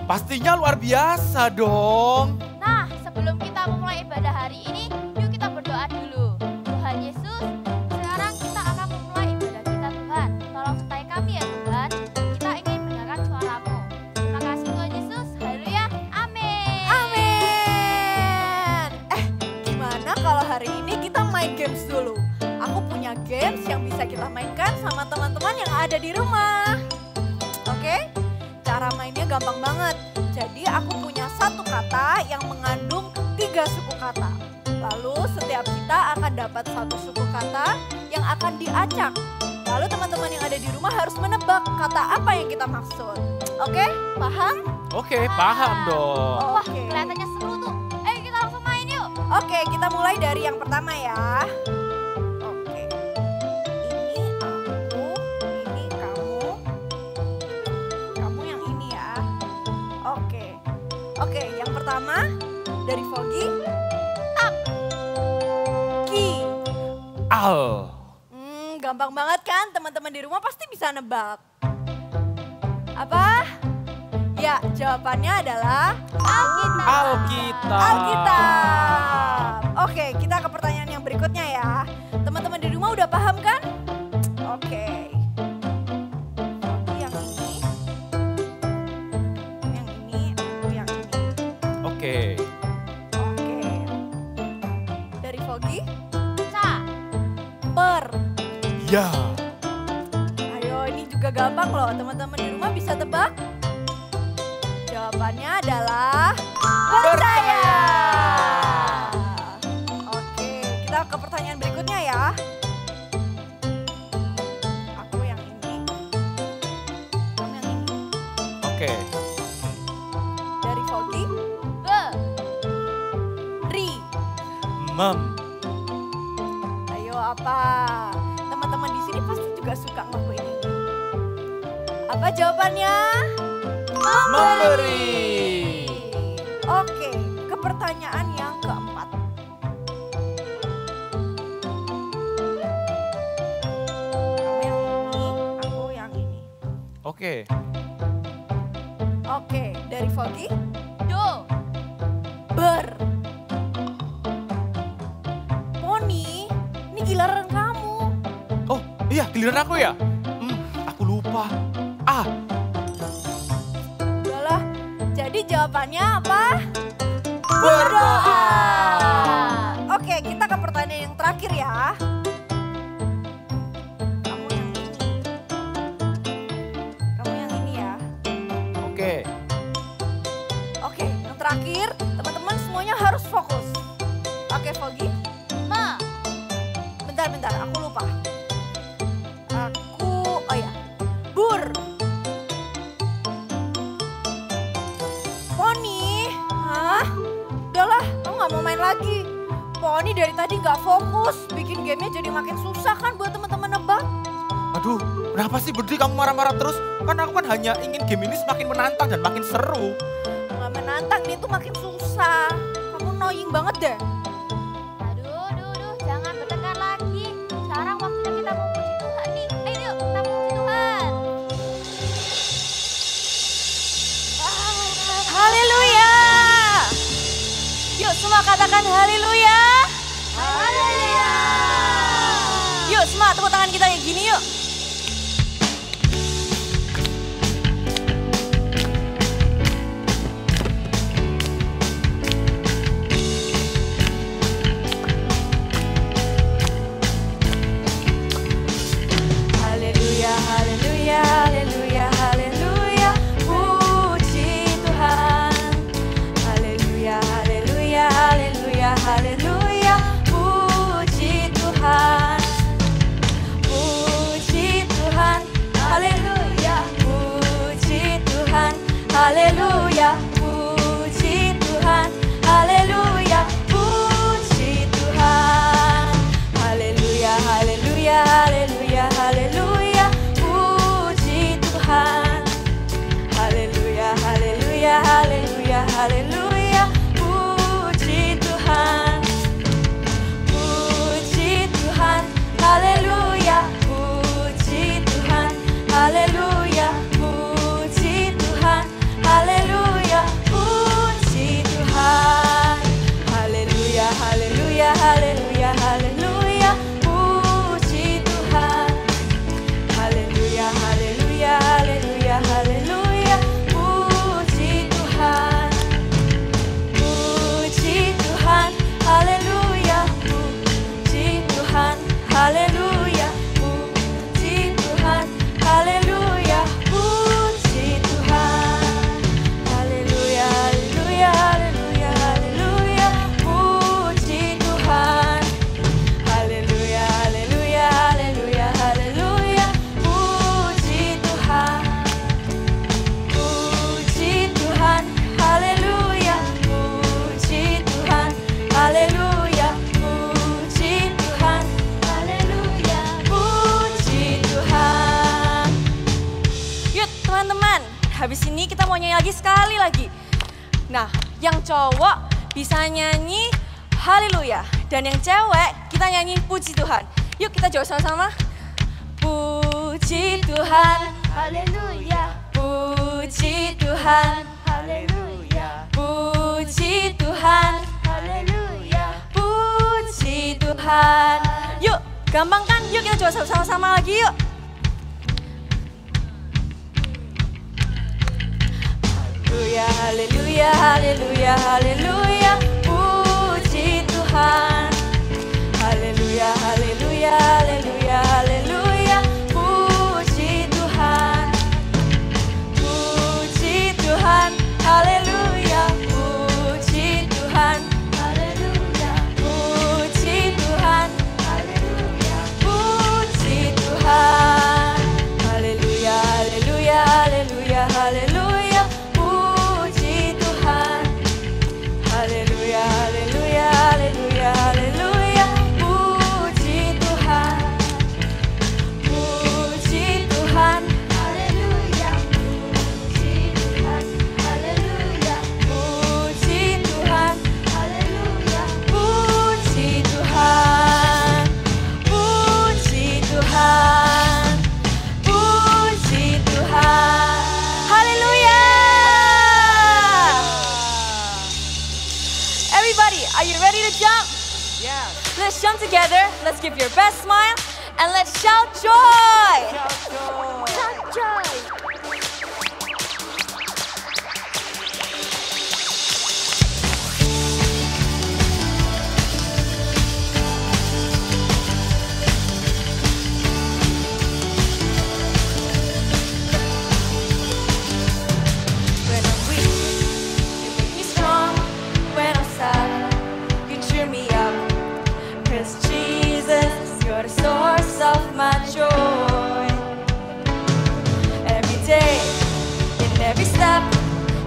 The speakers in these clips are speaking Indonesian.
Pastinya luar biasa dong. Nah, sebelum kita memulai ibadah hari ini, yuk kita berdoa dulu. Tuhan Yesus, sekarang kita akan memulai ibadah kita Tuhan. Tolong sertai kami ya Tuhan, kita ingin mendengarkan suara-Mu. Terima kasih Tuhan Yesus, haleluya, amin. Amin. Gimana kalau hari ini kita main games dulu? Aku punya games yang bisa kita mainkan sama teman-teman yang ada di rumah. Oke? Cara mainnya gampang banget. Jadi aku punya satu kata yang mengandung 3 suku kata. Lalu setiap kita akan dapat satu suku kata yang akan diacak. Lalu teman-teman yang ada di rumah harus menebak kata apa yang kita maksud. Oke? Paham? Oke, paham dong. Wah, Oke. kelihatannya seru tuh. Ayo kita langsung main yuk. Oke, kita mulai dari yang pertama ya. Oke. Ini aku, ini kamu. Kamu yang ini ya. Oke. Oke, yang pertama dari Fogi. Tak. Ki. Al. Gampang banget kan? Teman-teman di rumah pasti bisa nebak. Apa? Ya, jawabannya adalah Alkitab. Alkitab. Alkitab. Oke, kita ke pertanyaan yang berikutnya ya. Teman-teman di rumah udah paham kan? Oke. Yang ini. Yang ini, aku yang ini. Oke. Oke. Dari Fogi, Ca. per. Ya. Ayo, ini juga gampang loh. Teman-teman di rumah bisa tebak? Jawabannya adalah percaya. Oke, kita ke pertanyaan berikutnya ya. Aku yang ini. Kamu yang ini. Oke. Dari Fogi, Be. Ri. Mem. Ayo apa? Teman-teman di sini pasti juga suka ngelakuin ini. Apa jawabannya? Memberi. Oke, ke pertanyaan yang keempat. Kamu yang ini, aku yang ini. Oke. Oke, dari Fogi, Do. ber. Poni, ini giliran kamu. Oh, iya giliran aku ya? Aku lupa. Ah, Udahlah, jadi jawabannya apa? berdoa. Oke, kita ke pertanyaan yang terakhir ya. Kamu yang ini. Kamu yang ini ya. Oke. Oke, yang terakhir, teman-teman semuanya harus fokus. Oke, Fogi. Me. Bentar, aku lupa. Oh ya, bur. Poni, hah? Udahlah, kamu nggak mau main lagi. Poni dari tadi nggak fokus, bikin gamenya jadi makin susah kan buat teman-teman nebak. Aduh, kenapa sih Budi kamu marah-marah terus? Kan aku kan hanya ingin game ini semakin menantang dan makin seru. Nggak menantang, dia tuh makin susah. Kamu annoying banget deh. Aduh, jangan bertengkar lagi. Sekarang waktunya kita memuji Tuhan nih. Ayo yuk, kita memuji Tuhan. Haleluya! Yuk semua katakan haleluya. Haleluya. Yuk semua tepuk tangan kita kayak gini yuk. Haleluya, haleluya, haleluya, haleluya. Puji Tuhan. Haleluya, haleluya, haleluya, haleluya. Puji Tuhan. Puji habis ini kita mau nyanyi lagi sekali lagi. Nah, yang cowok bisa nyanyi haleluya. Dan yang cewek kita nyanyi puji Tuhan. Yuk kita jawab sama-sama. Puji Tuhan, Haleluya, puji Tuhan, haleluya, puji Tuhan, haleluya. puji Tuhan. Yuk, gampang kan? Yuk kita jawab sama-sama lagi yuk. Haleluya, haleluya, haleluya, puji Tuhan. Haleluya, haleluya, haleluya, haleluya, puji Tuhan. Puji Tuhan, haleluya, puji Tuhan. Haleluya, Puji Tuhan, haleluya, puji Tuhan. Haleluya, haleluya, haleluya, haleluya, puji Tuhan. Haleluya, haleluya, haleluya, haleluya, puji Tuhan. Puji Tuhan, haleluya, puji Tuhan, haleluya, puji Tuhan. haleluya. Puji Tuhan, puji Tuhan, puji Tuhan, haleluya. Everybody, are you ready to jump? Yes. Let's jump together, let's give your best smile, and let's shout joy. Joy. When I'm weak, you make me strong. When I'm sad, you cheer me up. 'Cause Jesus, you're the source of my joy. Every day, in every step,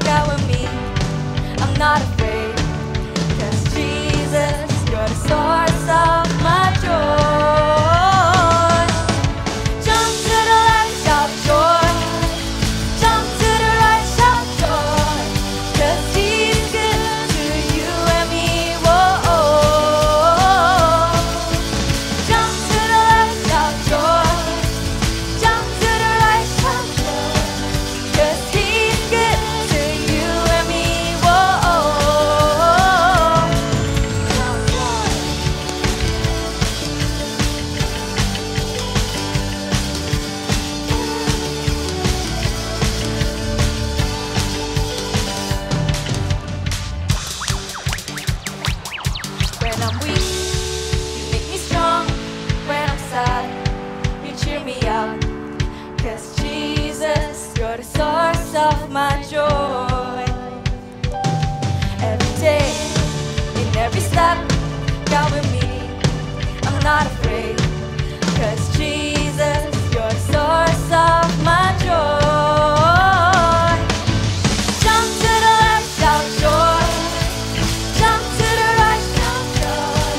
God with me, I'm not afraid. 'Cause Jesus, you're the source of my joy. Jump to the left, shout joy. Jump to the right, shout joy. 'Cause He's good to you and me, whoa. Jump to the left, shout joy. Jump to the right, shout joy. 'Cause He's good to you and me, whoa. Shout joy. When I'm weak, you make me strong. When I'm sad, you cheer me up. 'Cause Jesus, you're the source of my joy. Every day, in every step, God with me, I'm not afraid. 'Cause Jesus, you're the source of my joy. Jump to the left, shout joy. Jump to the right, shout joy.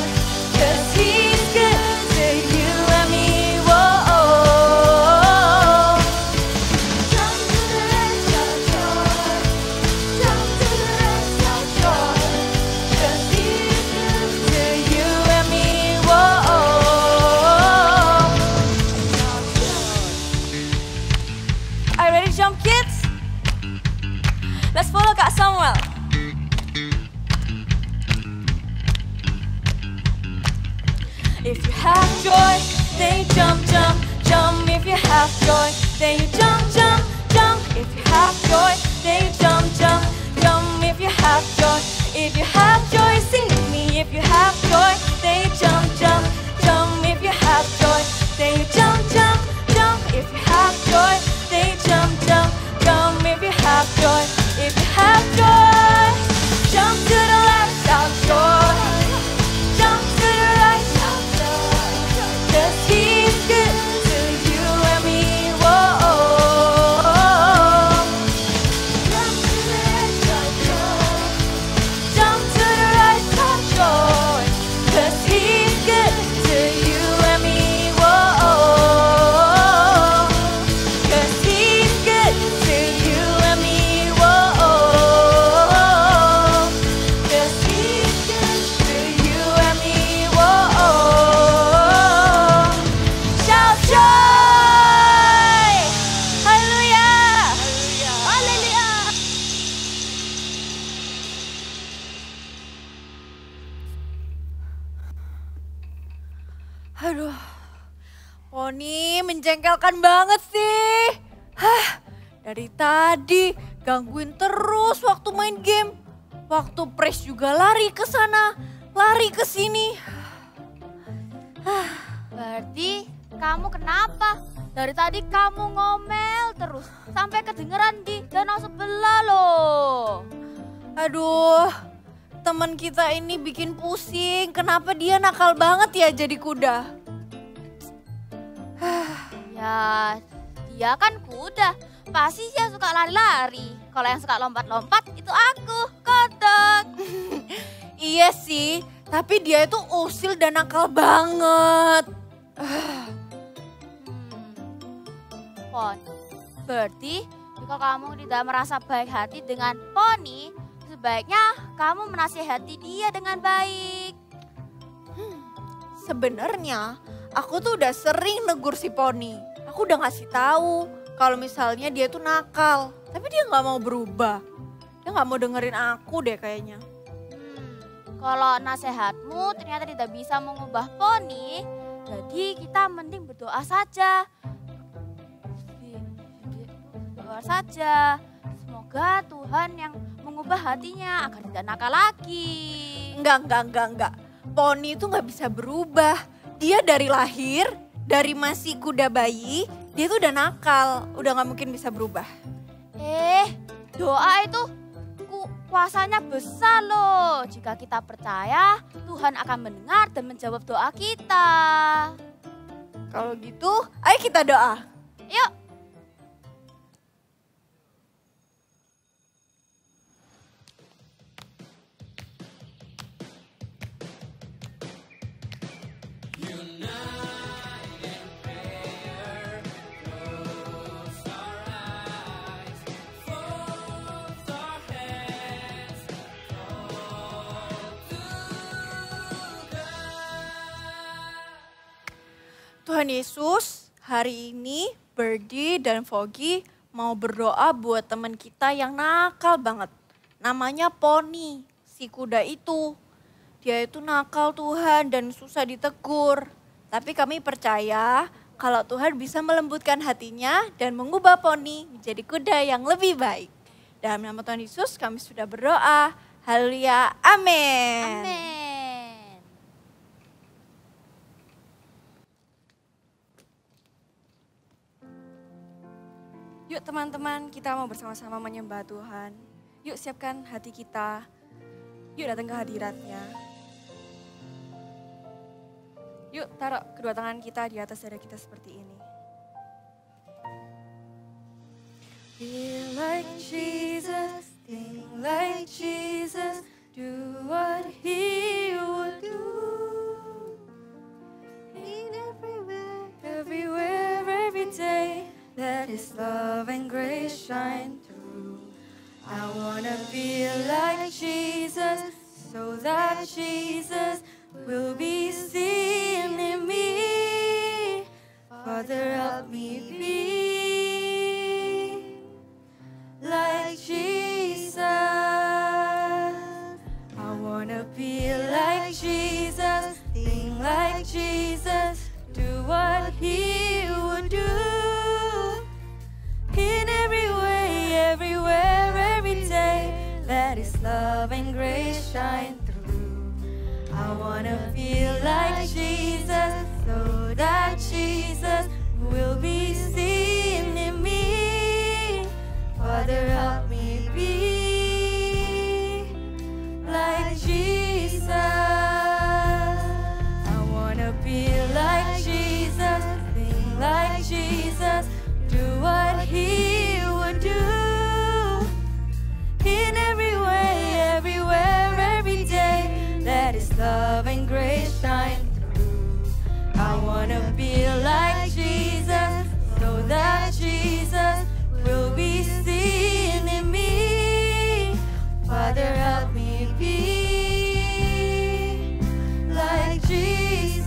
'Cause He's good to you and me, whoa. Jump to the left, shout joy. Jump to the right, shout joy. 'Cause He's good to you and me, whoa. Are you ready to jump, kids? Let's follow Kak Samuel. If you have joy, then you jump, jump, jump. If you have joy, then you jump, jump, jump. If you have joy, then you jump, jump, jump. If you have joy, if you have joy, sing with me. If you have joy, then you jump, jump, jump. If you have joy, then you jump, jump, jump. If you have joy, then you jump, jump, jump. If you have joy, if you have joy, jump to the left, shout joy. Jump to the right, shout joy. 'Cause He's good to you and me, whoa. Poni, menjengkelkan banget sih. Dari tadi gangguin terus waktu main game. Waktu press juga lari ke sana, lari ke sini. Berarti kamu kenapa? Dari tadi kamu ngomel terus sampai kedengeran di danau sebelah loh. Aduh, teman kita ini bikin pusing. Kenapa dia nakal banget ya jadi kuda? Ya, dia kan kuda. Pasti dia suka lari-lari. Kalau yang suka lompat-lompat itu aku, kodok. Iya sih, tapi dia itu usil dan nakal banget. Pon, berarti jika kamu tidak merasa baik hati dengan Poni, sebaiknya kamu menasihati dia dengan baik. Sebenarnya aku tuh udah sering negur si Poni. Aku udah ngasih tahu kalau misalnya dia tuh nakal, tapi dia nggak mau berubah. Dia nggak mau dengerin aku deh kayaknya. Kalau nasihatmu ternyata tidak bisa mengubah Poni, jadi kita mending berdoa saja. Berdoa saja. Semoga Tuhan yang mengubah hatinya agar tidak nakal lagi. Enggak. Poni itu nggak bisa berubah. Dia dari lahir, dari masih kuda bayi, dia tuh udah nakal. Udah nggak mungkin bisa berubah. Doa itu kuasanya besar loh. Jika kita percaya, Tuhan akan mendengar dan menjawab doa kita. Kalau gitu, ayo kita doa. Yuk. Tuhan Yesus, hari ini Birdie dan Foggy mau berdoa buat teman kita yang nakal banget. Namanya Poni, si kuda itu. Dia itu nakal Tuhan dan susah ditegur. Tapi kami percaya kalau Tuhan bisa melembutkan hatinya dan mengubah Poni menjadi kuda yang lebih baik. Dalam nama Tuhan Yesus kami sudah berdoa. Haleluya, amin. Amin. Yuk teman-teman, kita mau bersama-sama menyembah Tuhan. Yuk siapkan hati kita. Yuk datang ke hadiratnya. Yuk taruh kedua tangan kita di atas dada kita seperti ini. Be like Jesus, think like Jesus, do what He would do. In everywhere, every day, let His love and grace shine through. I wanna be like Jesus, so that Jesus will be seen in me. Father, help me be like Jesus. I wanna be like Jesus, think like Jesus, do what He would do. In every way, everywhere, every day, let His love and grace shine through. I wanna feel like Jesus, so that Jesus will be seen in me. Father, help me be like Jesus. I wanna be like Jesus, think like Jesus, do what He would do. In every way, everywhere, every day, let His love and grace shine through. I wanna be like Jesus, so that Jesus will be seen in me. Father, help me be like Jesus.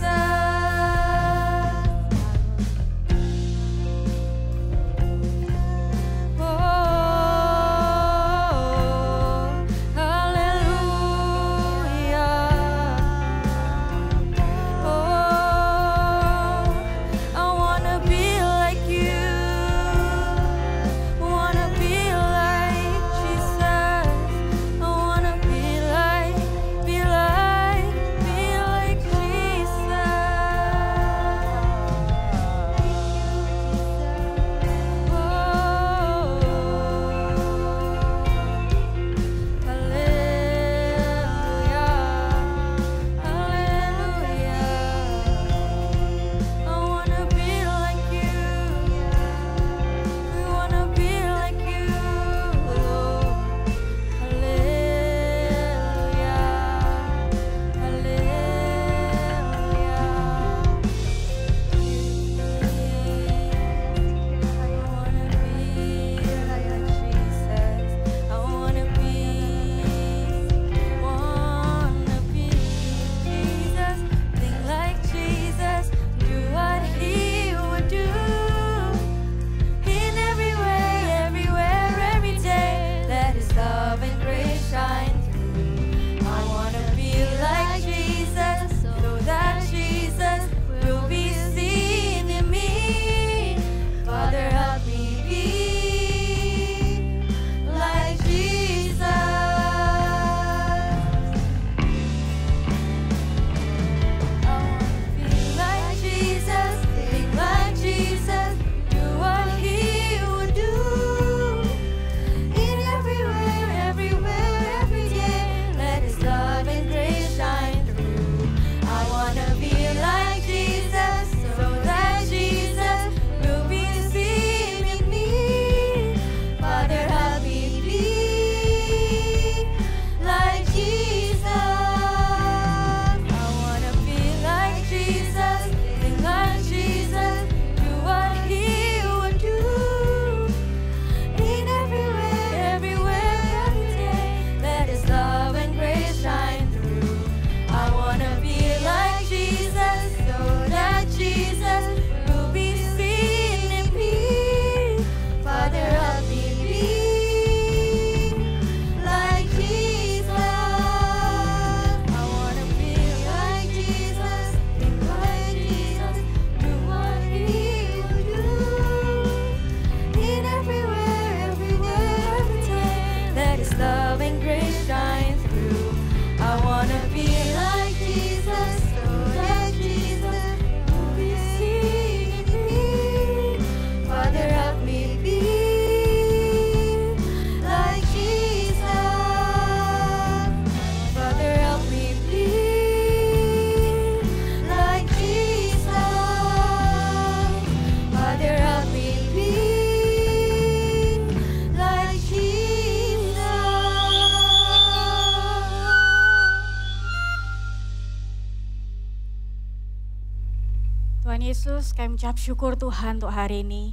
Yesus, kami ucap syukur Tuhan untuk hari ini.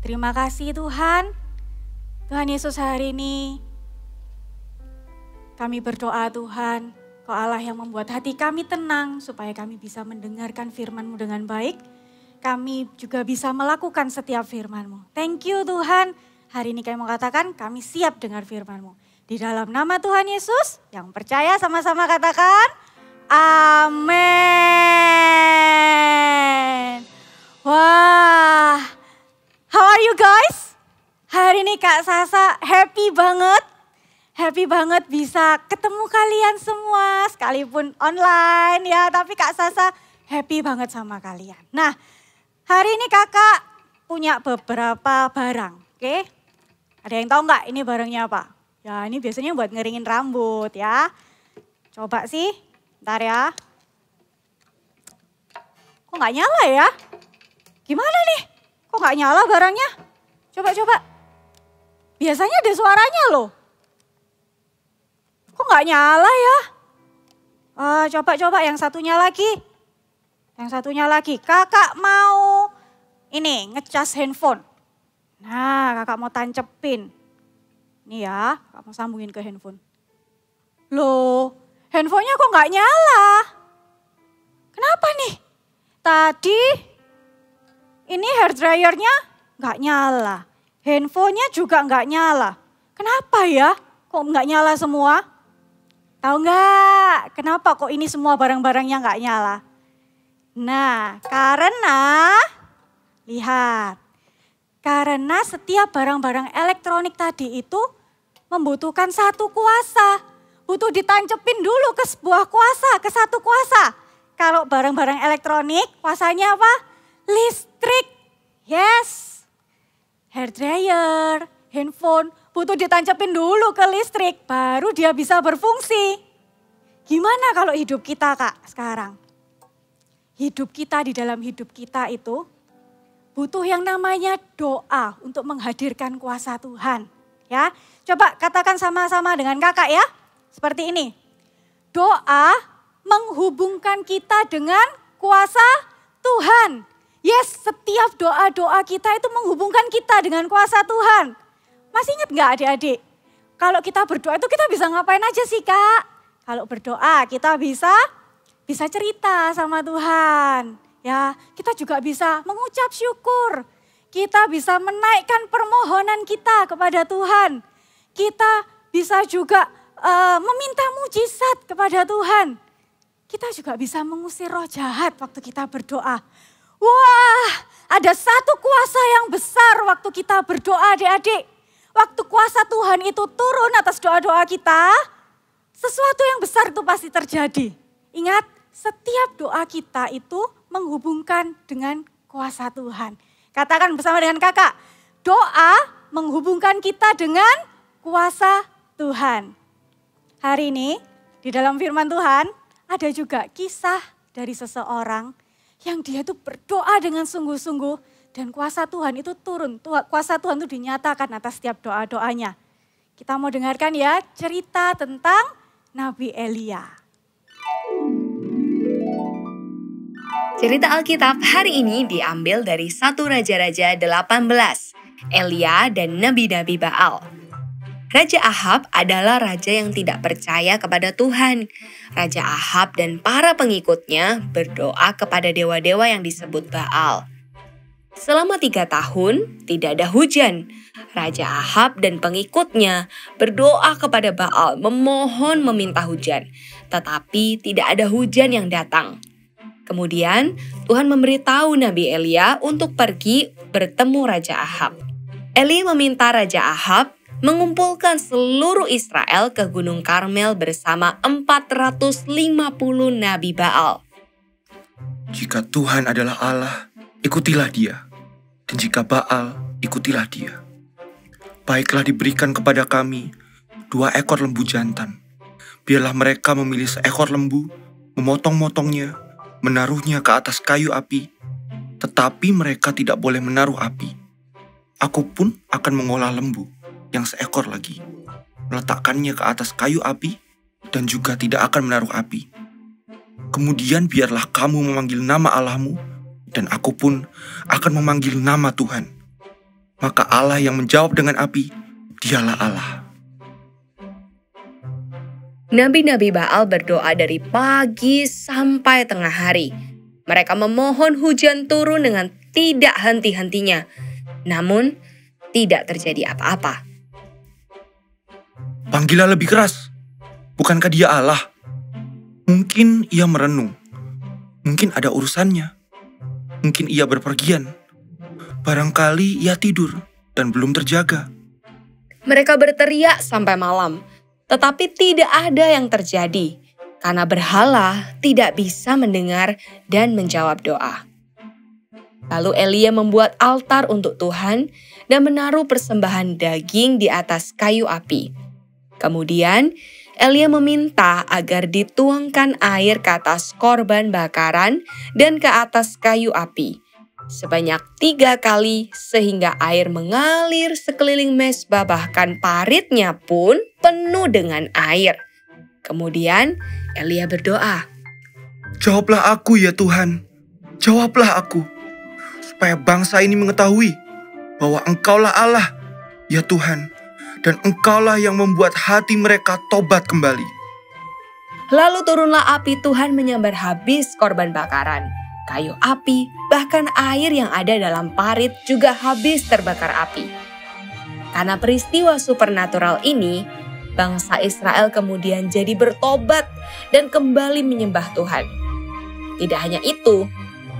Terima kasih Tuhan. Tuhan Yesus, hari ini kami berdoa Tuhan, Kau Allah yang membuat hati kami tenang supaya kami bisa mendengarkan firman-Mu dengan baik. Kami juga bisa melakukan setiap firman-Mu. Thank you Tuhan. Hari ini kami mau katakan kami siap dengar firman-Mu. Di dalam nama Tuhan Yesus, yang percaya sama-sama katakan, amin. Wah, how are you guys? Hari ini Kak Sasa happy banget bisa ketemu kalian semua, sekalipun online ya, tapi Kak Sasa happy banget sama kalian. Nah, hari ini kakak punya beberapa barang, oke? Ada yang tahu nggak ini barangnya apa? Ya ini biasanya buat ngeringin rambut ya. Coba sih, ntar ya. Kok nggak nyala ya? Gimana nih? Kok nggak nyala barangnya? Coba. Biasanya ada suaranya loh. Kok nggak nyala ya? Coba yang satunya lagi. Kakak mau ini ngecas handphone. Nah, kakak mau tancepin. Nih ya, kakak mau sambungin ke handphone. Loh, handphonenya kok nggak nyala? Kenapa nih? Tadi ini hair dryernya nggak nyala. Handphonenya juga nggak nyala. Kenapa ya? Kok nggak nyala semua? Tahu nggak kenapa kok ini semua barang-barangnya nggak nyala? Nah, karena setiap barang-barang elektronik tadi itu membutuhkan satu kuasa. Butuh ditancepin dulu ke sebuah kuasa, ke satu kuasa. Kalau barang-barang elektronik kuasanya apa? Listrik. Yes. Hair dryer, handphone, butuh ditancepin dulu ke listrik, baru dia bisa berfungsi. Gimana kalau hidup kita Kak sekarang? Hidup kita, di dalam hidup kita itu butuh yang namanya doa untuk menghadirkan kuasa Tuhan. Ya, coba katakan sama-sama dengan kakak ya, seperti ini. Doa menghubungkan kita dengan kuasa Tuhan. Yes, setiap doa-doa kita itu menghubungkan kita dengan kuasa Tuhan. Masih ingat gak adik-adik? Kalau kita berdoa itu kita bisa ngapain aja sih Kak? Kalau berdoa kita bisa cerita sama Tuhan. Ya, kita juga bisa mengucap syukur. Kita bisa menaikkan permohonan kita kepada Tuhan. Kita bisa juga meminta mujizat kepada Tuhan. Kita juga bisa mengusir roh jahat waktu kita berdoa. Wah, ada satu kuasa yang besar waktu kita berdoa adik-adik. Waktu kuasa Tuhan itu turun atas doa-doa kita, sesuatu yang besar itu pasti terjadi. Ingat, setiap doa kita itu menghubungkan dengan kuasa Tuhan. Katakan bersama dengan kakak, doa menghubungkan kita dengan kuasa Tuhan. Hari ini di dalam firman Tuhan ada juga kisah dari seseorang yang dia tuh berdoa dengan sungguh-sungguh. Dan kuasa Tuhan itu turun, kuasa Tuhan itu dinyatakan atas setiap doa-doanya. Kita mau dengarkan ya cerita tentang Nabi Elia. Cerita Alkitab hari ini diambil dari 1 Raja-Raja 18, Elia dan Nabi-Nabi Baal. Raja Ahab adalah raja yang tidak percaya kepada Tuhan. Raja Ahab dan para pengikutnya berdoa kepada dewa-dewa yang disebut Baal. Selama 3 tahun tidak ada hujan. Raja Ahab dan pengikutnya berdoa kepada Baal memohon meminta hujan. Tetapi tidak ada hujan yang datang. Kemudian Tuhan memberitahu Nabi Elia untuk pergi bertemu Raja Ahab. Elia meminta Raja Ahab mengumpulkan seluruh Israel ke Gunung Karmel bersama 450 Nabi Baal. Jika Tuhan adalah Allah, ikutilah dia. Dan jika Baal, ikutilah dia. Baiklah diberikan kepada kami 2 ekor lembu jantan. Biarlah mereka memilih seekor lembu, memotong-motongnya, menaruhnya ke atas kayu api. Tetapi mereka tidak boleh menaruh api. Aku pun akan mengolah lembu yang seekor lagi, meletakkannya ke atas kayu api, dan juga tidak akan menaruh api. Kemudian biarlah kamu memanggil nama Allahmu dan aku pun akan memanggil nama Tuhan. Maka Allah yang menjawab dengan api, dialah Allah. Nabi-nabi Baal berdoa dari pagi sampai tengah hari. Mereka memohon hujan turun dengan tidak henti-hentinya. Namun, tidak terjadi apa-apa. Panggillah lebih keras. Bukankah dia Allah? Mungkin ia merenung. Mungkin ada urusannya. Mungkin ia berpergian. Barangkali ia tidur dan belum terjaga. Mereka berteriak sampai malam, tetapi tidak ada yang terjadi karena berhala tidak bisa mendengar dan menjawab doa. Lalu Elia membuat altar untuk Tuhan dan menaruh persembahan daging di atas kayu api. Kemudian Elia meminta agar dituangkan air ke atas korban bakaran dan ke atas kayu api sebanyak 3 kali sehingga air mengalir sekeliling mezbah, bahkan paritnya pun penuh dengan air. Kemudian Elia berdoa, Jawablah aku ya Tuhan, jawablah aku, supaya bangsa ini mengetahui bahwa Engkaulah Allah, ya Tuhan, dan Engkaulah yang membuat hati mereka tobat kembali. Lalu turunlah api Tuhan menyambar habis korban bakaran, kayu api, bahkan air yang ada dalam parit juga habis terbakar api. Karena peristiwa supernatural ini, bangsa Israel kemudian jadi bertobat dan kembali menyembah Tuhan. Tidak hanya itu,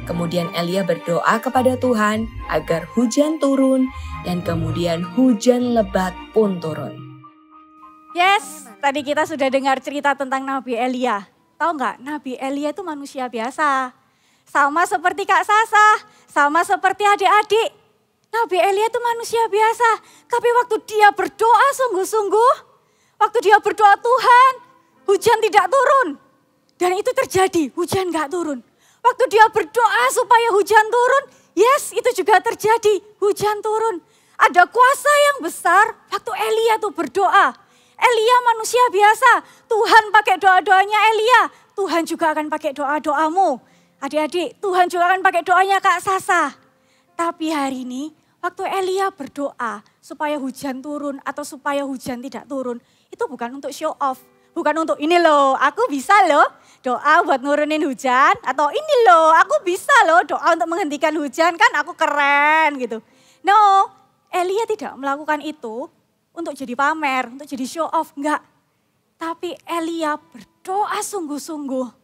kemudian Elia berdoa kepada Tuhan agar hujan turun dan kemudian hujan lebat pun turun. Yes, tadi kita sudah dengar cerita tentang Nabi Elia. Tahu nggak, Nabi Elia itu manusia biasa. Sama seperti Kak Sasa, sama seperti adik-adik. Nabi Elia itu manusia biasa. Tapi waktu dia berdoa sungguh-sungguh, waktu dia berdoa Tuhan, hujan tidak turun. Dan itu terjadi, hujan nggak turun. Waktu dia berdoa supaya hujan turun, yes itu juga terjadi, hujan turun. Ada kuasa yang besar waktu Elia tuh berdoa. Elia manusia biasa, Tuhan pakai doa-doanya Elia, Tuhan juga akan pakai doa-doamu. Adik-adik, Tuhan juga akan pakai doanya Kak Sasa. Tapi hari ini, waktu Elia berdoa supaya hujan turun atau supaya hujan tidak turun, itu bukan untuk show off. Bukan untuk ini loh, aku bisa loh doa buat nurunin hujan. Atau ini loh, aku bisa loh doa untuk menghentikan hujan, kan aku keren gitu. No, Elia tidak melakukan itu untuk jadi pamer, untuk jadi show off, enggak. Tapi Elia berdoa sungguh-sungguh.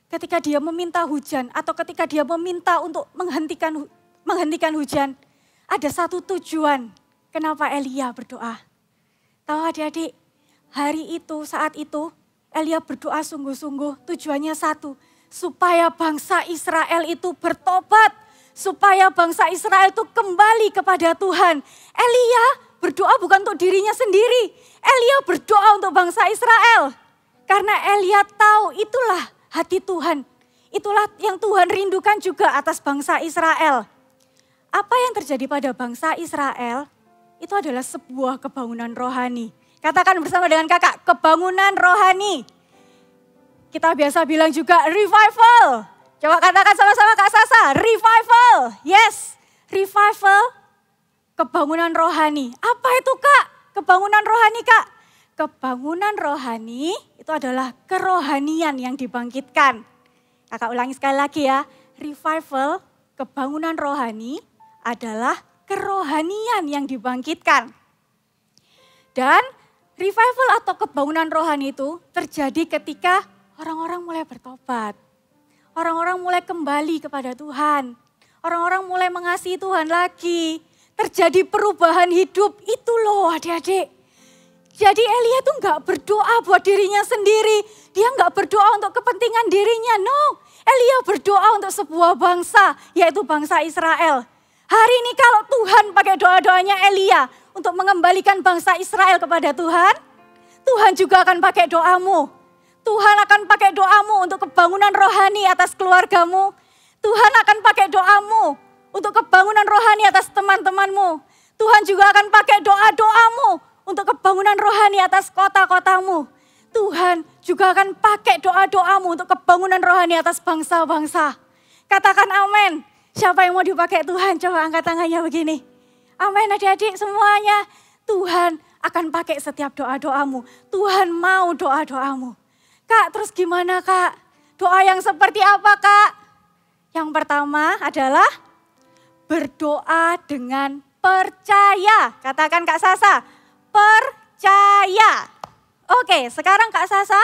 Ketika dia meminta hujan atau ketika dia meminta untuk menghentikan hujan, ada satu tujuan kenapa Elia berdoa. Tahu adik-adik, hari itu, saat itu Elia berdoa sungguh-sungguh, tujuannya satu, supaya bangsa Israel itu bertobat, supaya bangsa Israel itu kembali kepada Tuhan. Elia berdoa bukan untuk dirinya sendiri, Elia berdoa untuk bangsa Israel. Karena Elia tahu itulah hati Tuhan, itulah yang Tuhan rindukan juga atas bangsa Israel. Apa yang terjadi pada bangsa Israel, itu adalah sebuah kebangunan rohani. Katakan bersama dengan kakak, kebangunan rohani. Kita biasa bilang juga revival. Coba katakan sama-sama Kak Sasa, revival. Yes, revival, kebangunan rohani. Apa itu Kak? Kebangunan rohani Kak? Kebangunan rohani itu adalah kerohanian yang dibangkitkan. Kakak ulangi sekali lagi ya, revival, kebangunan rohani adalah kerohanian yang dibangkitkan. Dan revival atau kebangunan rohani itu terjadi ketika orang-orang mulai bertobat. Orang-orang mulai kembali kepada Tuhan. Orang-orang mulai mengasihi Tuhan lagi. Terjadi perubahan hidup, itu loh adik-adik. Jadi Elia tuh gak berdoa buat dirinya sendiri. Dia gak berdoa untuk kepentingan dirinya, no. Elia berdoa untuk sebuah bangsa, yaitu bangsa Israel. Hari ini kalau Tuhan pakai doa-doanya Elia untuk mengembalikan bangsa Israel kepada Tuhan, Tuhan juga akan pakai doamu. Tuhan akan pakai doamu untuk kebangunan rohani atas keluargamu. Tuhan akan pakai doamu untuk kebangunan rohani atas teman-temanmu. Tuhan juga akan pakai doa-doamu untuk kebangunan rohani atas kota-kotamu. Tuhan juga akan pakai doa-doamu untuk kebangunan rohani atas bangsa-bangsa. Katakan amin. Siapa yang mau dipakai Tuhan? Coba angkat tangannya begini. Amin adik-adik semuanya. Tuhan akan pakai setiap doa-doamu. Tuhan mau doa-doamu. Kak, terus gimana Kak? Doa yang seperti apa Kak? Yang pertama adalah berdoa dengan percaya. Katakan Kak Sasa, percaya. Oke, sekarang Kak Sasa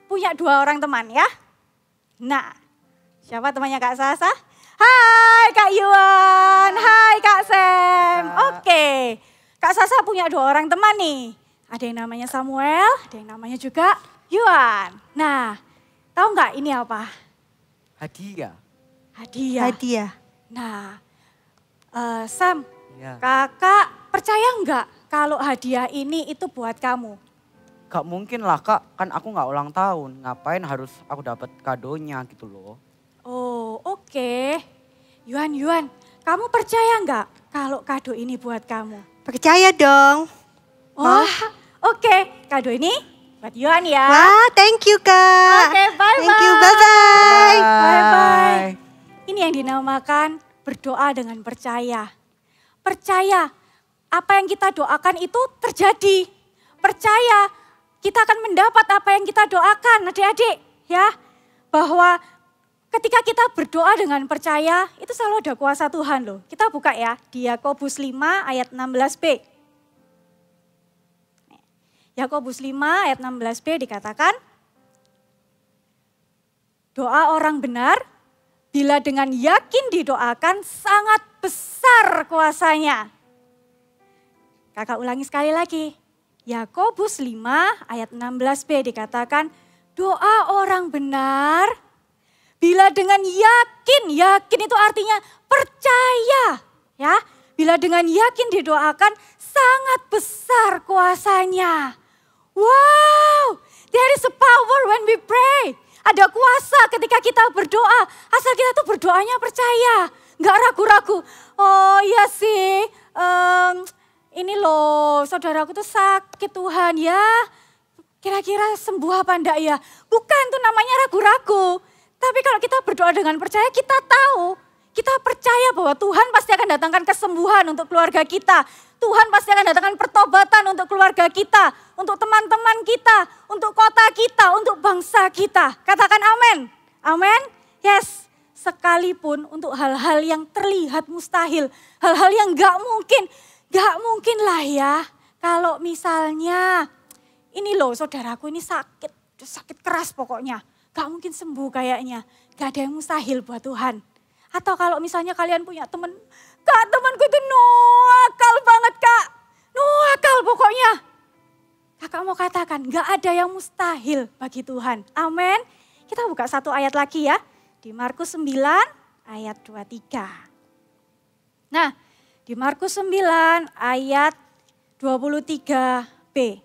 punya 2 orang teman ya. Nah, siapa temannya Kak Sasa? Hai Kak Yuan, hai Kak Sam. Oke, Kak Sasa punya 2 orang teman nih. Ada yang namanya Samuel, ada yang namanya juga Yuan. Nah, tahu nggak ini apa? Hadiah. Hadiah. Nah, Sam, Ya. kakak percaya nggak kalau hadiah ini itu buat kamu? Gak mungkin lah Kak, kan aku gak ulang tahun. Ngapain harus aku dapat kadonya gitu loh. Oh, oke. Yuan, kamu percaya nggak kalau kado ini buat kamu? Percaya dong. Wah, oke. Kado ini buat Yuan ya. Wah, thank you Kak. Oke, bye-bye. Thank you, bye-bye. Bye-bye. Ini yang dinamakan berdoa dengan percaya. Percaya, apa yang kita doakan itu terjadi. Percaya, kita akan mendapat apa yang kita doakan, adik-adik. Ya, bahwa ketika kita berdoa dengan percaya, itu selalu ada kuasa Tuhan loh. Kita buka ya, di Yakobus 5 ayat 16b. Yakobus 5 ayat 16b dikatakan, doa orang benar, bila dengan yakin didoakan sangat besar kuasanya. Kakak ulangi sekali lagi. Yakobus 5 ayat 16b dikatakan, doa orang benar, bila dengan yakin itu artinya percaya. Ya, bila dengan yakin didoakan sangat besar kuasanya. Wow, there is a power when we pray. Ada kuasa ketika kita berdoa, asal kita tuh berdoanya percaya, nggak ragu-ragu. Oh iya sih, ini loh saudaraku tuh sakit Tuhan ya, kira-kira sembuh apa enggak ya? Bukan, tuh namanya ragu-ragu. Tapi kalau kita berdoa dengan percaya, kita tahu, kita percaya bahwa Tuhan pasti akan datangkan kesembuhan untuk keluarga kita. Tuhan pasti akan datangkan pertobatan untuk keluarga kita, untuk teman-teman kita, untuk kota kita, untuk bangsa kita. Katakan amin. Amin. Yes. Sekalipun untuk hal-hal yang terlihat mustahil, hal-hal yang gak mungkin lah ya. Kalau misalnya, ini loh saudaraku ini sakit keras pokoknya. Gak mungkin sembuh kayaknya, gak ada yang mustahil buat Tuhan. Atau kalau misalnya kalian punya teman, Kak temanku itu nuakal banget Kak, nuakal pokoknya. Kakak mau katakan gak ada yang mustahil bagi Tuhan, amin. Kita buka 1 ayat lagi ya, di Markus 9 ayat 23. Nah, di Markus 9 ayat 23b.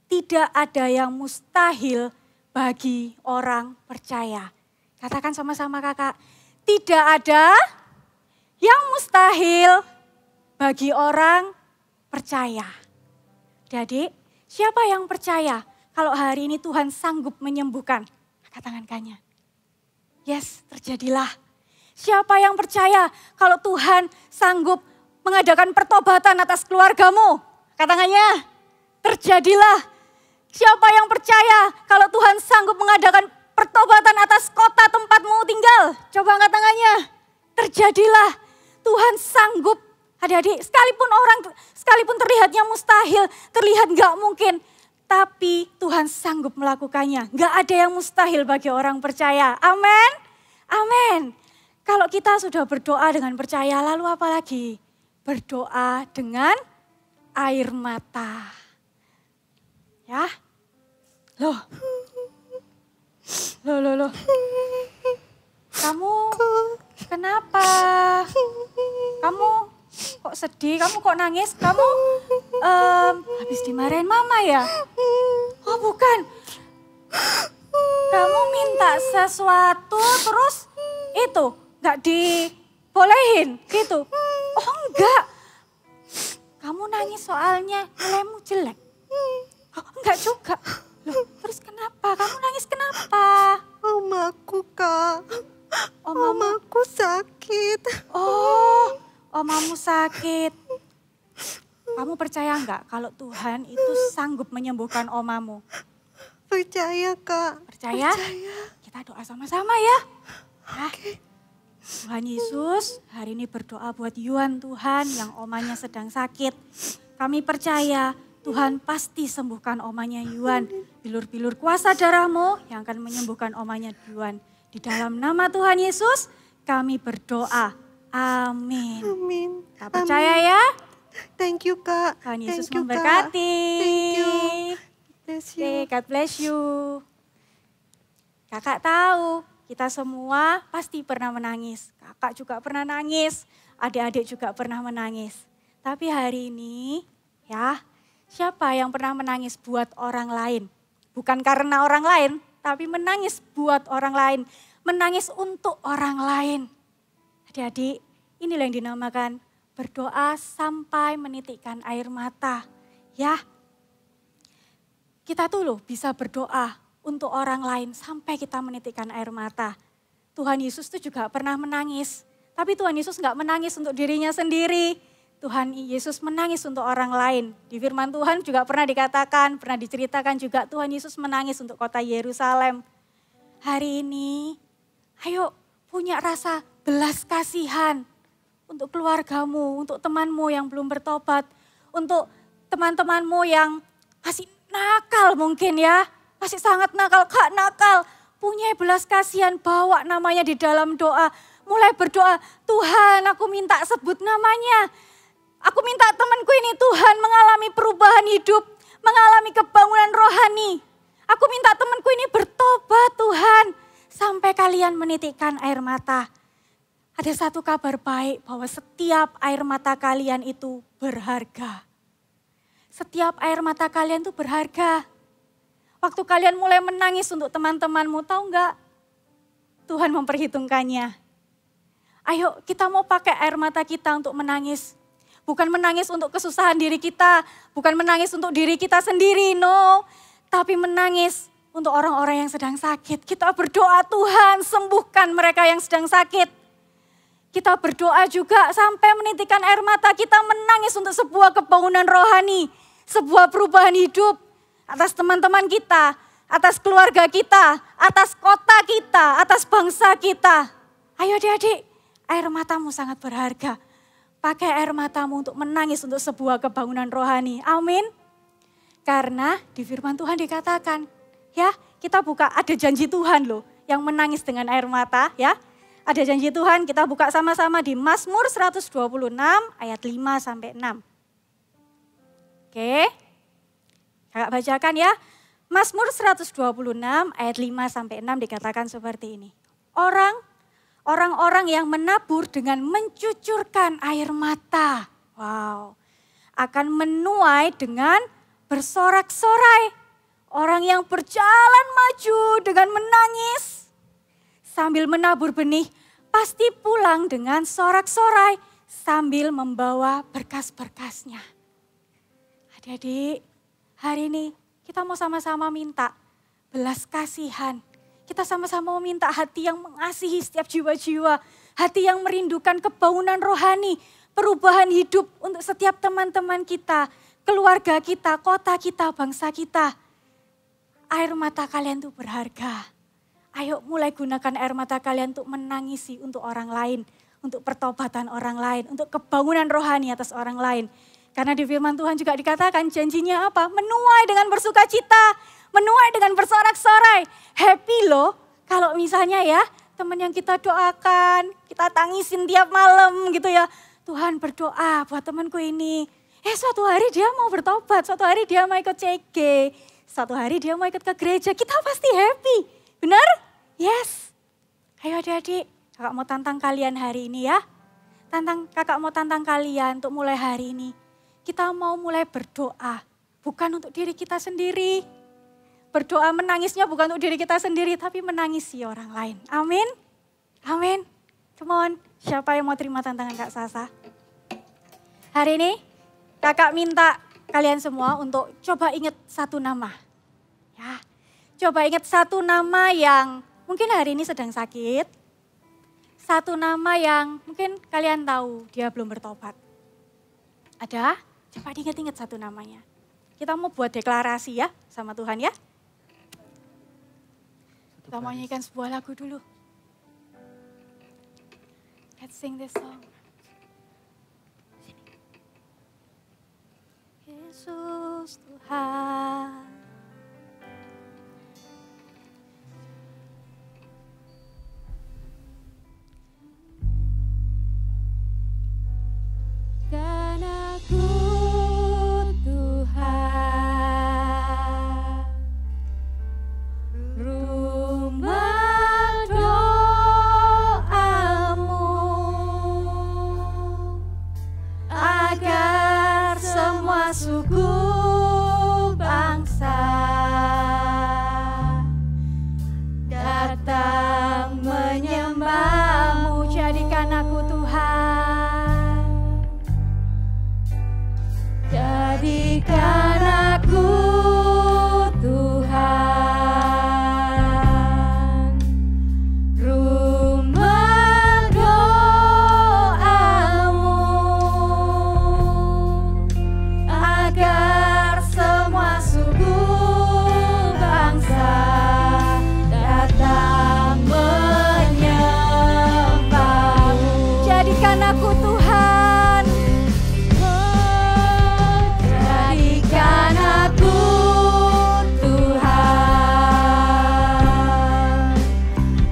Tidak ada yang mustahil bagi orang percaya. Katakan sama-sama kakak. Tidak ada yang mustahil bagi orang percaya. Jadi siapa yang percaya kalau hari ini Tuhan sanggup menyembuhkan? Angkat tangan kannya. Yes, terjadilah. Siapa yang percaya kalau Tuhan sanggup mengadakan pertobatan atas keluargamu? Angkat tangannya. Terjadilah. Siapa yang percaya kalau Tuhan sanggup mengadakan pertobatan atas kota tempatmu tinggal? Coba angkat tangannya. Terjadilah. Tuhan sanggup. Adik-adik, sekalipun terlihatnya mustahil, terlihat gak mungkin. Tapi Tuhan sanggup melakukannya. Gak ada yang mustahil bagi orang percaya. Amin. Amin. Kalau kita sudah berdoa dengan percaya, lalu apa lagi? Berdoa dengan air mata. Ya. Loh. Kamu kenapa? Kamu kok sedih? Kamu kok nangis? Kamu habis dimarahin mama ya? Oh bukan. Kamu minta sesuatu terus itu gak dibolehin gitu? Oh enggak. Kamu nangis soalnya nilaimu jelek? Oh enggak juga. Loh, terus kenapa? Kamu nangis kenapa? Mamaku Kak. Omaku sakit. Oh, omamu sakit. Kamu percaya enggak kalau Tuhan itu sanggup menyembuhkan omamu? Percaya, Kak. Percaya? Kita doa sama-sama ya. Tuhan Yesus, hari ini berdoa buat Yuan Tuhan yang omanya sedang sakit. Kami percaya Tuhan pasti sembuhkan omanya Yuan. Bilur-bilur kuasa darah-Mu yang akan menyembuhkan omanya Yuan. Di dalam nama Tuhan Yesus kami berdoa. Amin. Amin. Kita percaya ya? Thank you, Kak. Tuhan Yesus Thank you, Kak. memberkati. Thank you. Bless you. Oke, God bless you. Kakak tahu, kita semua pasti pernah menangis. Kakak juga pernah nangis, adik-adik juga pernah menangis. Tapi hari ini, ya, siapa yang pernah menangis buat orang lain? Bukan karena orang lain, tapi menangis buat orang lain. Menangis untuk orang lain. Adik-adik, inilah yang dinamakan berdoa sampai menitikkan air mata. Ya, kita tuh loh bisa berdoa untuk orang lain sampai kita menitikkan air mata. Tuhan Yesus tuh juga pernah menangis. Tapi Tuhan Yesus nggak menangis untuk dirinya sendiri. Tuhan Yesus menangis untuk orang lain. Di firman Tuhan juga pernah dikatakan, pernah diceritakan juga Tuhan Yesus menangis untuk kota Yerusalem. Hari ini, ayo punya rasa belas kasihan untuk keluargamu, untuk temanmu yang belum bertobat, untuk teman-temanmu yang masih nakal mungkin ya. Masih sangat nakal, Kak nakal. Punya belas kasihan, bawa namanya di dalam doa. Mulai berdoa, Tuhan aku minta sebut namanya. Aku minta temanku ini Tuhan mengalami perubahan hidup. Mengalami kebangunan rohani. Aku minta temanku ini bertobat Tuhan. Sampai kalian menitikkan air mata. Ada satu kabar baik bahwa setiap air mata kalian itu berharga. Setiap air mata kalian itu berharga. Waktu kalian mulai menangis untuk teman-temanmu, tahu enggak? Tuhan memperhitungkannya. Ayo kita mau pakai air mata kita untuk menangis. Bukan menangis untuk kesusahan diri kita, bukan menangis untuk diri kita sendiri, no. Tapi menangis untuk orang-orang yang sedang sakit. Kita berdoa Tuhan sembuhkan mereka yang sedang sakit. Kita berdoa juga sampai menitikkan air mata kita menangis untuk sebuah kebangunan rohani. Sebuah perubahan hidup. Atas teman-teman kita, atas keluarga kita, atas kota kita, atas bangsa kita. Ayo adik-adik, air matamu sangat berharga. Pakai air matamu untuk menangis untuk sebuah kebangunan rohani. Amin. Karena di firman Tuhan dikatakan, ya kita buka, ada janji Tuhan loh yang menangis dengan air mata ya. Ada janji Tuhan, kita buka sama-sama di Mazmur 126 ayat 5 sampai 6. Oke. Kakak bacakan ya. Mazmur 126 ayat 5 sampai 6 dikatakan seperti ini. Orang-orang yang menabur dengan mencucurkan air mata. Wow. Akan menuai dengan bersorak-sorai. Orang yang berjalan maju dengan menangis. Sambil menabur benih pasti pulang dengan sorak-sorai. Sambil membawa berkas-berkasnya. Adik-adik. Hari ini kita mau sama-sama minta belas kasihan. Kita sama-sama mau minta hati yang mengasihi setiap jiwa-jiwa. Hati yang merindukan kebangunan rohani. Perubahan hidup untuk setiap teman-teman kita. Keluarga kita, kota kita, bangsa kita. Air mata kalian itu berharga. Ayo mulai gunakan air mata kalian untuk menangisi untuk orang lain. Untuk pertobatan orang lain. Untuk kebangunan rohani atas orang lain. Karena di firman Tuhan juga dikatakan janjinya apa? Menuai dengan bersuka cita, menuai dengan bersorak-sorai. Happy loh kalau misalnya ya teman yang kita doakan, kita tangisin tiap malam gitu ya. Tuhan berdoa buat temanku ini. Suatu hari dia mau bertobat, suatu hari dia mau ikut CG, suatu hari dia mau ikut ke gereja. Kita pasti happy, benar? Yes. Ayo adik-adik, kakak mau tantang kalian hari ini ya. Kakak mau tantang kalian untuk mulai hari ini. Kita mau mulai berdoa, bukan untuk diri kita sendiri. Berdoa menangisnya bukan untuk diri kita sendiri, tapi menangisi orang lain. Amin. Amin. Come on, siapa yang mau terima tantangan Kak Sasa? Hari ini kakak minta kalian semua untuk coba ingat satu nama. Ya, coba ingat satu nama yang mungkin hari ini sedang sakit. satu nama yang mungkin kalian tahu dia belum bertobat. Ada? Coba diingat-ingat satu namanya. Kita mau buat deklarasi ya sama Tuhan ya. Kita mau nyanyikan sebuah lagu dulu. Let's sing this song. Yesus Tuhan. Dan aku Tuhan, rumah doamu, agar semua suku bangsa datang menyembahmu. Jadikan aku Tuhan, jadikan aku Tuhan, rumah doamu, agar semua suku bangsa datang menyembahmu. Jadikan aku Tuhan, jadikan aku Tuhan,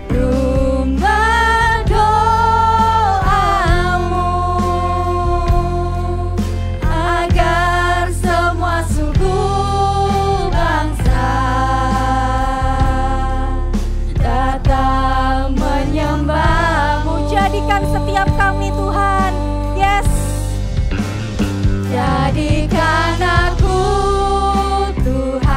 rumah doamu, agar semua suku bangsa datang menyembahmu. Jadikan setiap kami Tuhan, yes. Jadikan aku Tuhan,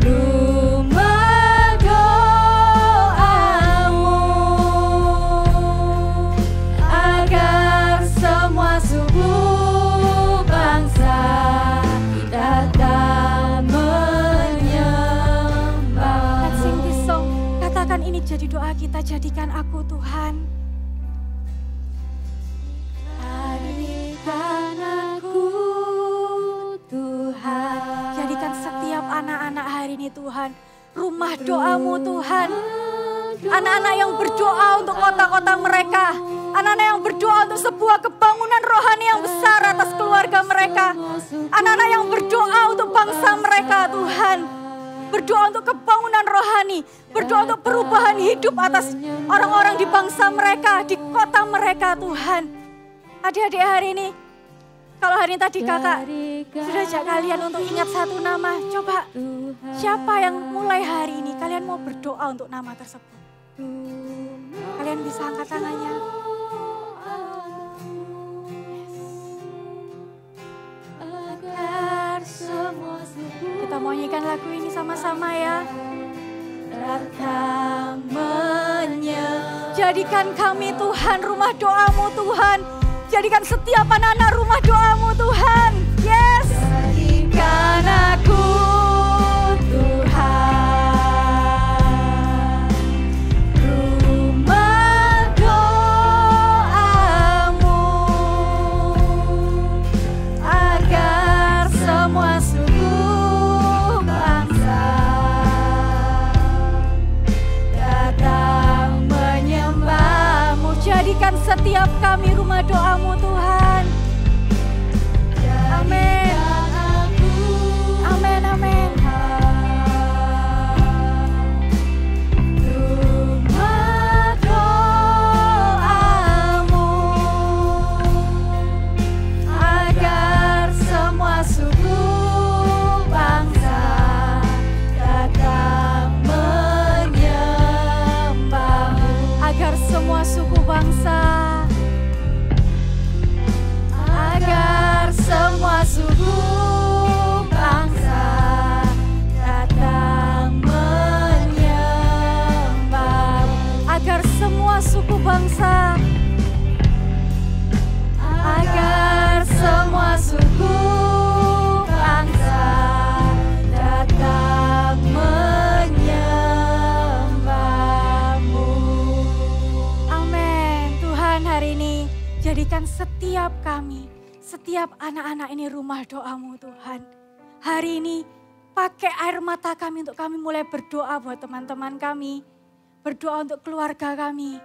rumah doamu, agar semua suku bangsa datang menyembah. Let's sing this song. Katakan ini jadi doa kita, jadikan aku Tuhan. Jadikan aku Tuhan. Jadikan setiap anak-anak hari ini Tuhan, rumah doamu Tuhan. Anak-anak yang berdoa untuk kota-kota mereka. Anak-anak yang berdoa untuk sebuah kebangunan rohani yang besar atas keluarga mereka. Anak-anak yang berdoa untuk bangsa mereka Tuhan. Berdoa untuk kebangunan rohani. Berdoa untuk perubahan hidup atas orang-orang di bangsa mereka, di kota mereka Tuhan. Adik-adik hari ini, kalau hari ini tadi kakak sudah ajak kalian untuk ingat satu nama. Coba siapa yang mulai hari ini kalian mau berdoa untuk nama tersebut? Kalian bisa angkat tangannya. Agar semua kita mau nyanyikan lagu ini sama-sama ya. Datang jadikan kami Tuhan, rumah doamu Tuhan. Jadikan setiap anak-anak rumah doamu Tuhan. Yes. Jadikan aku Tuhan, rumah doamu, agar semua suku bangsa datang menyembahmu. Jadikan setiap kami rumah doamu Tuhan. Amin. Amin, amin. Rumah doamu, agar semua suku bangsa datang menyembahmu. Agar semua suku bangsa, agar semua suku hari ini jadikan setiap kami, setiap anak-anak ini rumah doamu Tuhan. Hari ini pakai air mata kami untuk kami mulai berdoa buat teman-teman kami. Berdoa untuk keluarga kami.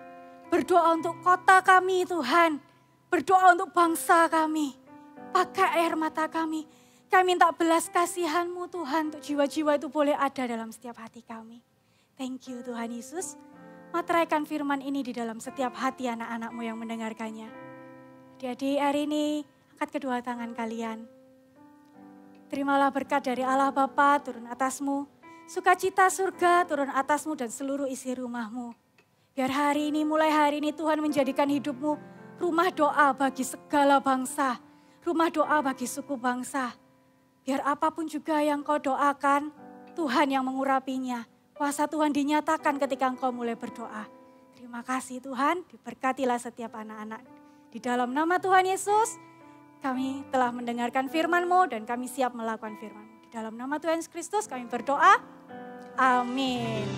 Berdoa untuk kota kami Tuhan. Berdoa untuk bangsa kami. Pakai air mata kami. Kami minta belas kasihan-Mu Tuhan untuk jiwa-jiwa itu boleh ada dalam setiap hati kami. Thank you Tuhan Yesus. Materaikan firman ini di dalam setiap hati anak-anak-Mu yang mendengarkannya. Adik-adik hari ini angkat kedua tangan kalian. Terimalah berkat dari Allah Bapa turun atasmu. Sukacita surga turun atasmu dan seluruh isi rumahmu. Biar hari ini, mulai hari ini Tuhan menjadikan hidupmu rumah doa bagi segala bangsa. Rumah doa bagi suku bangsa. Biar apapun juga yang kau doakan, Tuhan yang mengurapinya. Kuasa Tuhan dinyatakan ketika engkau mulai berdoa. Terima kasih Tuhan, diberkatilah setiap anak-anak. Di dalam nama Tuhan Yesus, kami telah mendengarkan firman-Mu dan kami siap melakukan firman-Mu. Di dalam nama Tuhan Yesus Kristus kami berdoa. Amin.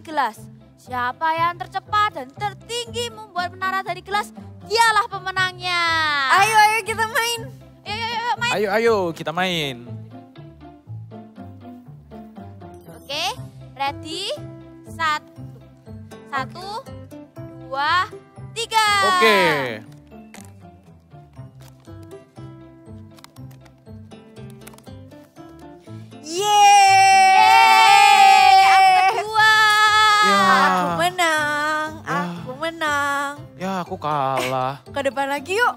gelas. Siapa yang tercepat dan tertinggi membuat menara dari gelas, dialah pemenangnya. Ayo kita main. Ayo main. Ayo kita main. Oke, ready? Satu, dua, tiga. Oke. Yeay! Aku kedua. Ya. Aku menang. Ya aku kalah. Ke depan lagi yuk.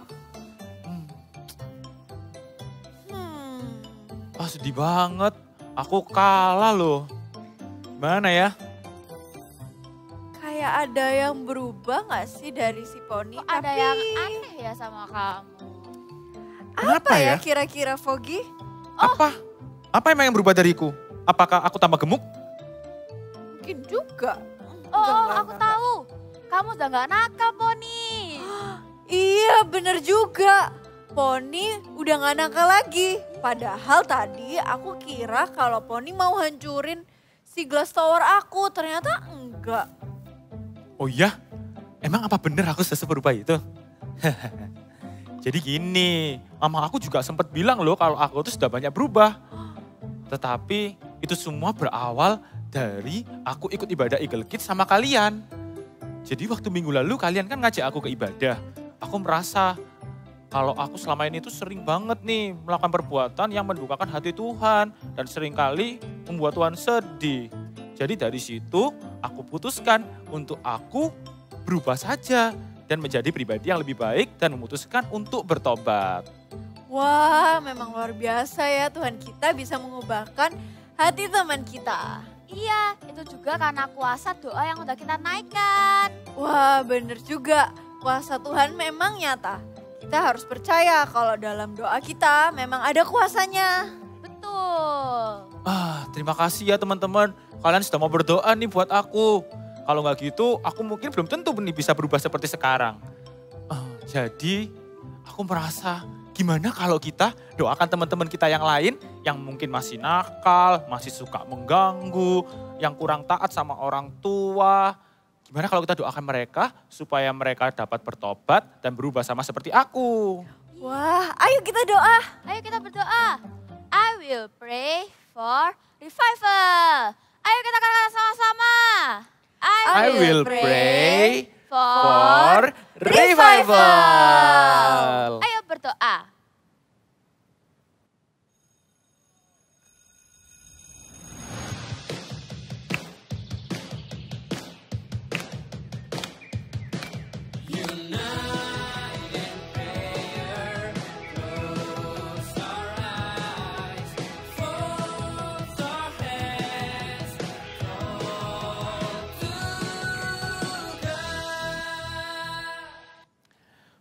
Ah sedih banget. Aku kalah loh. Gimana ya? kayak ada yang berubah gak sih dari si Poni? Kok ada yang aneh ya sama kamu? Apa Kenapa ya ya? kira-kira Fogi? Apa? Apa emang yang berubah dariku? Apakah aku tambah gemuk? Mungkin juga. Oh, aku tahu. Kamu udah gak nakal, Poni. Iya bener juga. Poni udah gak nakal lagi. Padahal tadi aku kira kalau Poni mau hancurin si glass tower aku. Ternyata enggak. Oh iya? Emang apa bener aku seberubah itu? Jadi gini, mama aku juga sempat bilang loh kalau aku tuh sudah banyak berubah. Tetapi itu semua berawal dari aku ikut ibadah Eagle Kids sama kalian. Jadi waktu minggu lalu kalian kan ngajak aku ke ibadah. Aku merasa kalau aku selama ini tuh sering banget nih melakukan perbuatan yang mendukakan hati Tuhan. Dan seringkali membuat Tuhan sedih. Jadi dari situ aku putuskan untuk aku berubah saja. Dan menjadi pribadi yang lebih baik dan memutuskan untuk bertobat. Wah memang luar biasa ya Tuhan kita bisa mengubahkan hati teman kita. Iya, itu juga karena kuasa doa yang udah kita naikkan. Wah bener juga, kuasa Tuhan memang nyata. Kita harus percaya kalau dalam doa kita memang ada kuasanya. Betul. Terima kasih ya teman-teman. Kalian sudah mau berdoa nih buat aku. Kalau nggak gitu, aku mungkin belum tentu nih bisa berubah seperti sekarang. Jadi, aku merasa gimana kalau kita doakan teman-teman kita yang lain yang mungkin masih nakal, masih suka mengganggu, yang kurang taat sama orang tua. Gimana kalau kita doakan mereka supaya mereka dapat bertobat dan berubah sama seperti aku. Wah, ayo kita doa. Ayo kita berdoa. I will pray for revival. Ayo kita katakan sama-sama. I will pray for revival. Ayo berdoa.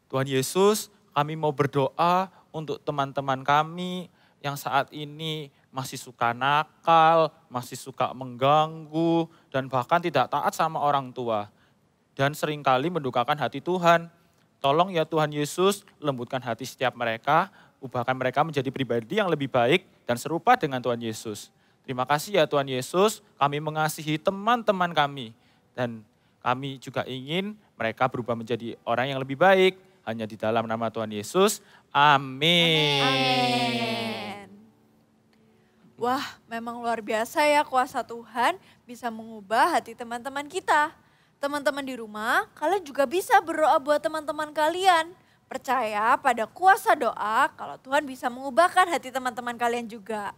Tuhan Yesus, kami mau berdoa untuk teman-teman kami yang saat ini masih suka nakal, masih suka mengganggu, dan bahkan tidak taat sama orang tua. Dan seringkali mendukakan hati Tuhan. Tolong ya Tuhan Yesus, lembutkan hati setiap mereka, ubahkan mereka menjadi pribadi yang lebih baik dan serupa dengan Tuhan Yesus. Terima kasih ya Tuhan Yesus, kami mengasihi teman-teman kami. Dan kami juga ingin mereka berubah menjadi orang yang lebih baik. Hanya di dalam nama Tuhan Yesus. Amin. Amin. Wah, memang luar biasa ya kuasa Tuhan bisa mengubah hati teman-teman kita. Teman-teman di rumah, kalian juga bisa berdoa buat teman-teman kalian. Percaya pada kuasa doa kalau Tuhan bisa mengubahkan hati teman-teman kalian juga.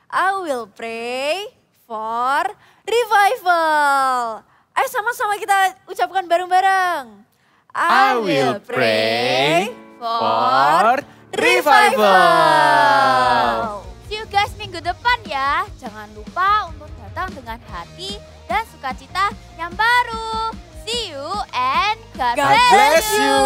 I will pray for revival. Ayo sama-sama kita ucapkan bareng-bareng. I will pray for revival. See you guys minggu depan ya. Jangan lupa untuk datang dengan hati dan sukacita yang baru. See you and God bless you.